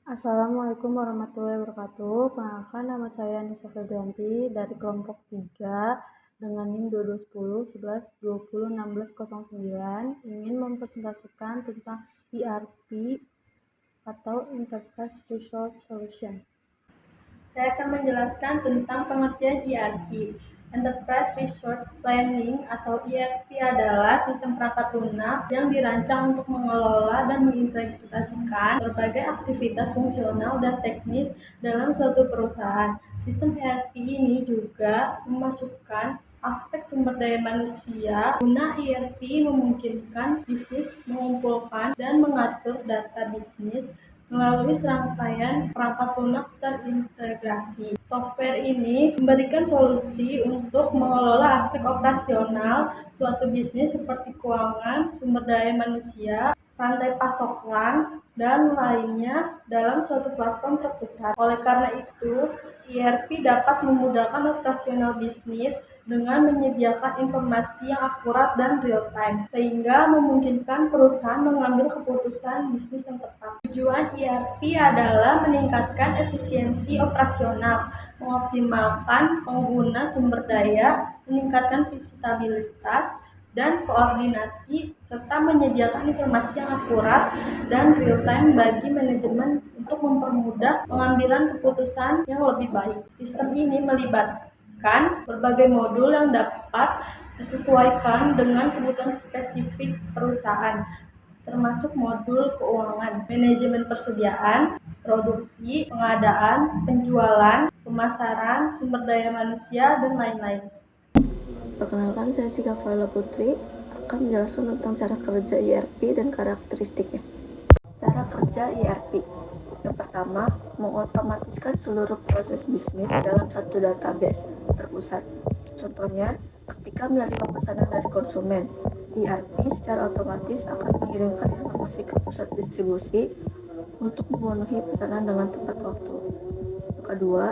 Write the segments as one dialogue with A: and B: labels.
A: Assalamualaikum warahmatullahi wabarakatuh. Perkenalkan, nama saya Nisa Febrianti dari kelompok 3 dengan NIM 2210 11 20 16 09 ingin mempresentasikan tentang ERP atau Enterprise Resource Solution. Saya akan menjelaskan tentang pengertian ERP. Enterprise Resource Planning atau ERP adalah sistem perangkat lunak yang dirancang untuk mengelola dan mengintegrasikan berbagai aktivitas fungsional dan teknis dalam suatu perusahaan. Sistem ERP ini juga memasukkan aspek sumber daya manusia. Guna ERP memungkinkan bisnis mengumpulkan dan mengatur data bisnis melalui serangkaian perangkat lunak terintegrasi. Software ini memberikan solusi untuk mengelola aspek operasional suatu bisnis seperti keuangan, sumber daya manusia, rantai pasokan, dan lainnya dalam suatu platform terpusat. Oleh karena itu, ERP dapat memudahkan operasional bisnis dengan menyediakan informasi yang akurat dan real-time, sehingga memungkinkan perusahaan mengambil keputusan bisnis yang tepat. Tujuan ERP adalah meningkatkan efisiensi operasional, mengoptimalkan pengguna sumber daya, meningkatkan visitabilitas dan koordinasi, serta menyediakan informasi yang akurat dan real-time bagi manajemen untuk mempermudah pengambilan keputusan yang lebih baik. Sistem ini melibatkan berbagai modul yang dapat disesuaikan dengan kebutuhan spesifik perusahaan, termasuk modul keuangan, manajemen persediaan, produksi, pengadaan, penjualan, pemasaran, sumber daya manusia, dan lain-lain.
B: Perkenalkan, saya Sika Fala Putri akan menjelaskan tentang cara kerja ERP dan karakteristiknya. Cara kerja ERP. Yang pertama, mengotomatiskan seluruh proses bisnis dalam satu database terpusat. Contohnya, ketika menerima pesanan dari konsumen, ERP secara otomatis akan mengirimkan informasi ke pusat distribusi untuk memenuhi pesanan dengan tepat waktu. Yang kedua,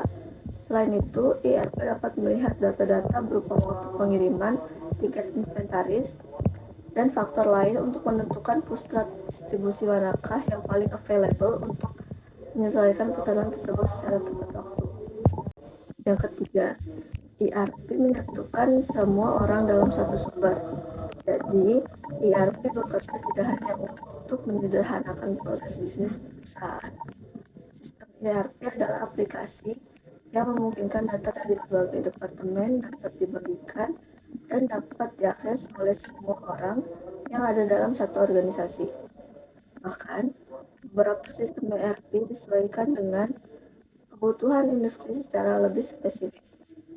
B: selain itu, ERP dapat melihat data-data berupa waktu pengiriman, tiket inventaris, dan faktor lain untuk menentukan pusat distribusi manakah yang paling available untuk menyelesaikan pesanan tersebut secara tepat waktu. Yang ketiga, ERP menyatukan semua orang dalam satu sumber. Jadi, ERP bekerja tidak hanya untuk menyederhanakan proses bisnis perusahaan. Sistem ERP adalah aplikasi yang memungkinkan data dari berbagai departemen dapat dibagikan dan dapat diakses oleh semua orang yang ada dalam satu organisasi. Bahkan, beberapa sistem ERP disesuaikan dengan kebutuhan industri secara lebih spesifik,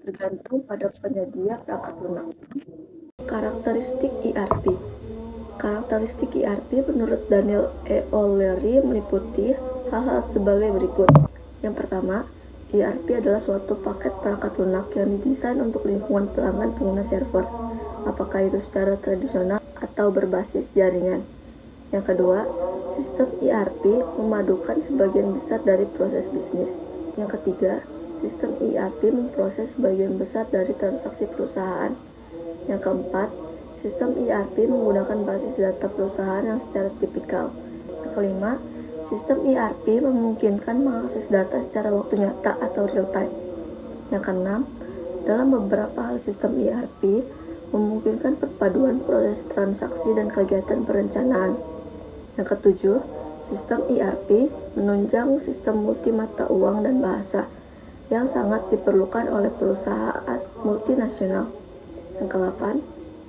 B: tergantung pada penyedia perangkat lunak. Karakteristik ERP. Karakteristik ERP menurut Daniel E. O'Leary meliputi hal-hal sebagai berikut. Yang pertama, ERP adalah suatu paket perangkat lunak yang didesain untuk lingkungan pelanggan pengguna server, apakah itu secara tradisional atau berbasis jaringan. Yang kedua, sistem ERP memadukan sebagian besar dari proses bisnis. Yang ketiga, sistem ERP memproses sebagian besar dari transaksi perusahaan. Yang keempat, sistem ERP menggunakan basis data perusahaan yang secara tipikal. Yang kelima, sistem ERP memungkinkan mengakses data secara waktu nyata atau real time. Yang keenam, dalam beberapa hal sistem ERP memungkinkan perpaduan proses transaksi dan kegiatan perencanaan. Yang ketujuh, sistem ERP menunjang sistem multi mata uang dan bahasa yang sangat diperlukan oleh perusahaan multinasional. Yang ke-8,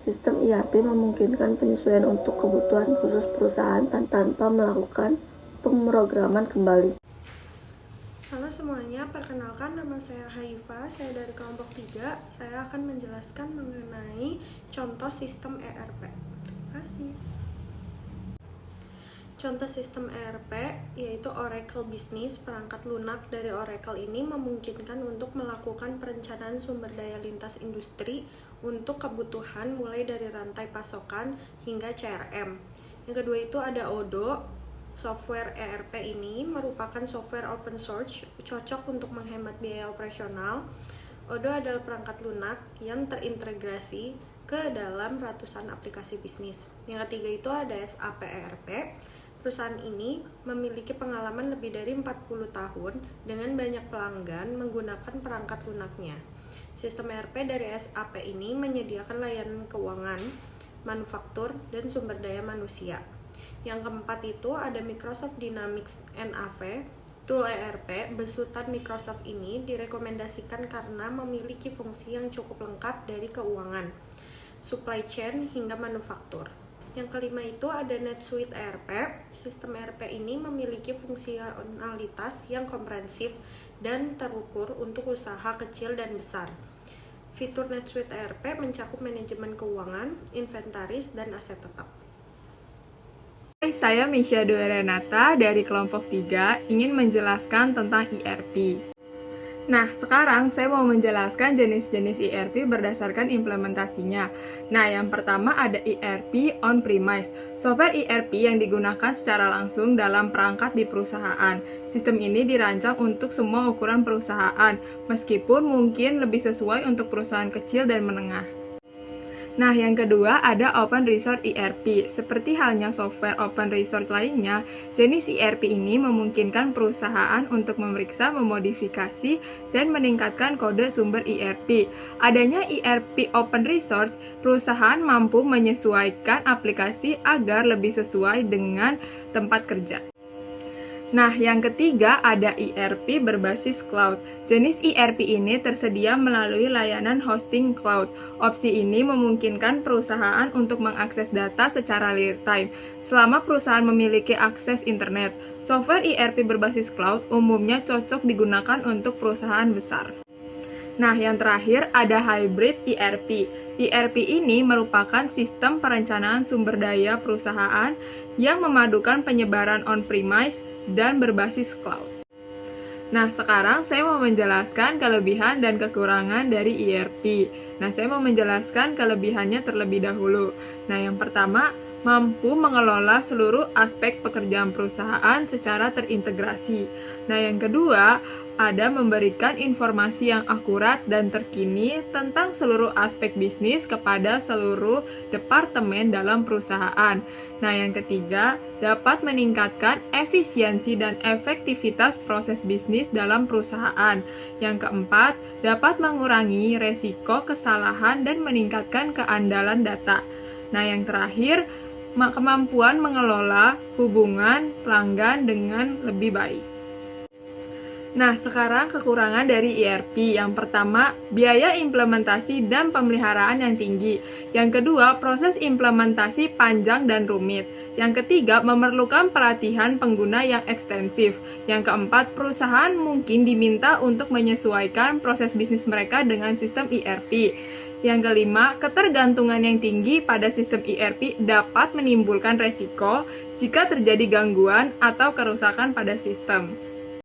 B: sistem ERP memungkinkan penyesuaian untuk kebutuhan khusus perusahaan tanpa melakukan pemrograman kembali.
C: Halo semuanya, perkenalkan nama saya Haifa, saya dari kelompok 3. Saya akan menjelaskan mengenai contoh sistem ERP. Terima kasih. Contoh sistem ERP yaitu Oracle Business. Perangkat lunak dari Oracle ini memungkinkan untuk melakukan perencanaan sumber daya lintas industri untuk kebutuhan mulai dari rantai pasokan hingga CRM. Yang kedua itu ada Odoo. Software ERP ini merupakan software open source, cocok untuk menghemat biaya operasional. Odoo adalah perangkat lunak yang terintegrasi ke dalam ratusan aplikasi bisnis. Yang ketiga itu ada SAP ERP. Perusahaan ini memiliki pengalaman lebih dari 40 tahun dengan banyak pelanggan menggunakan perangkat lunaknya. Sistem ERP dari SAP ini menyediakan layanan keuangan, manufaktur, dan sumber daya manusia. Yang keempat itu ada Microsoft Dynamics NAV. Tool ERP besutan Microsoft ini direkomendasikan karena memiliki fungsi yang cukup lengkap dari keuangan, supply chain, hingga manufaktur. Yang kelima itu ada NetSuite ERP. Sistem ERP ini memiliki fungsionalitas yang komprehensif dan terukur untuk usaha kecil dan besar. Fitur NetSuite ERP mencakup manajemen keuangan, inventaris, dan aset tetap.
D: Hai, saya Misha Dwi Renata dari kelompok 3 ingin menjelaskan tentang ERP. Nah, sekarang saya mau menjelaskan jenis-jenis ERP berdasarkan implementasinya. Nah, yang pertama ada ERP on-premise, software ERP yang digunakan secara langsung dalam perangkat di perusahaan. Sistem ini dirancang untuk semua ukuran perusahaan, meskipun mungkin lebih sesuai untuk perusahaan kecil dan menengah. Nah, yang kedua ada Open Resource ERP. Seperti halnya software open resource lainnya, jenis ERP ini memungkinkan perusahaan untuk memeriksa, memodifikasi, dan meningkatkan kode sumber ERP. Adanya ERP open resource, perusahaan mampu menyesuaikan aplikasi agar lebih sesuai dengan tempat kerja. Nah, yang ketiga ada ERP berbasis cloud. Jenis ERP ini tersedia melalui layanan hosting cloud. Opsi ini memungkinkan perusahaan untuk mengakses data secara real time. Selama perusahaan memiliki akses internet, software ERP berbasis cloud umumnya cocok digunakan untuk perusahaan besar. Nah, yang terakhir ada hybrid ERP. ERP ini merupakan sistem perencanaan sumber daya perusahaan yang memadukan penyebaran on-premise dan berbasis cloud. Nah, sekarang saya mau menjelaskan kelebihan dan kekurangan dari ERP. Nah, saya mau menjelaskan kelebihannya terlebih dahulu. Nah, yang pertama, mampu mengelola seluruh aspek pekerjaan perusahaan secara terintegrasi. Nah, yang kedua, ada memberikan informasi yang akurat dan terkini tentang seluruh aspek bisnis kepada seluruh departemen dalam perusahaan. Nah, yang ketiga, dapat meningkatkan efisiensi dan efektivitas proses bisnis dalam perusahaan. Yang keempat, dapat mengurangi resiko kesalahan dan meningkatkan keandalan data. Nah, yang terakhir, kemampuan mengelola hubungan pelanggan dengan lebih baik. Nah, sekarang kekurangan dari ERP. Yang pertama, biaya implementasi dan pemeliharaan yang tinggi. Yang kedua, proses implementasi panjang dan rumit. Yang ketiga, memerlukan pelatihan pengguna yang ekstensif. Yang keempat, perusahaan mungkin diminta untuk menyesuaikan proses bisnis mereka dengan sistem ERP. Yang kelima, ketergantungan yang tinggi pada sistem ERP dapat menimbulkan resiko jika terjadi gangguan atau kerusakan pada sistem.